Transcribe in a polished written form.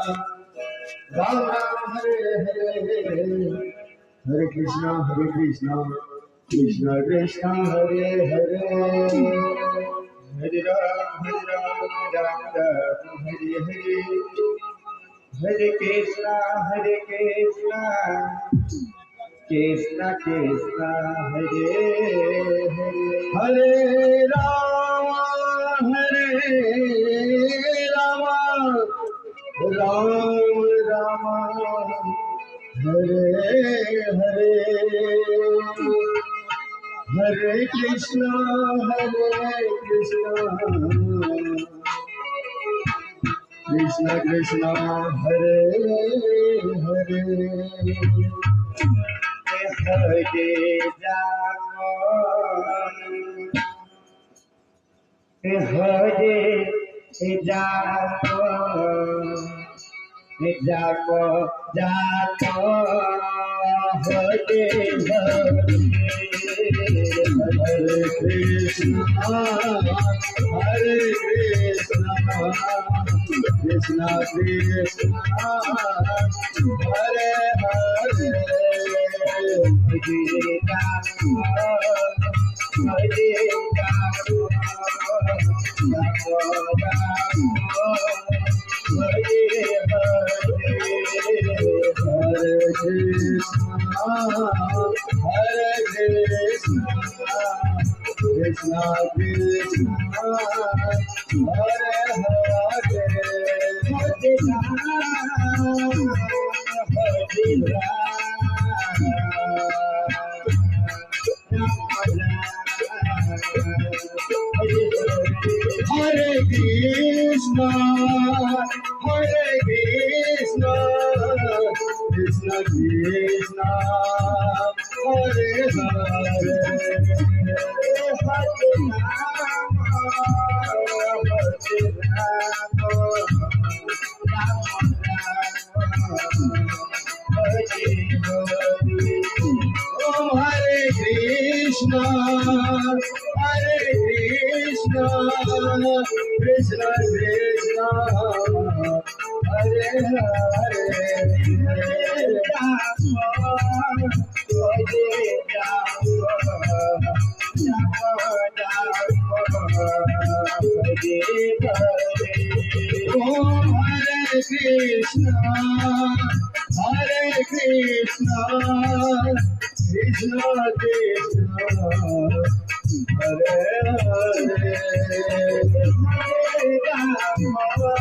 राम राम हरे हरे हरे कृष्णा कृष्णा कृष्णा हरे हरे हरे राम राम राम हरे हरे हरे कृष्णा कृष्णा कृष्णा हरे हरे हरे राम राम राम हरे हरे हरे कृष्णा कृष्णा कृष्णा हरे हरे हरे जाको Hare Hare Krishna Krishna Krishna Hare Hare Krishna Krishna Hare Hare Hare Krishna Krishna Krishna Hare Hare Hare Krishna Krishna Krishna Hare Hare Krishna Krishna Hare Hare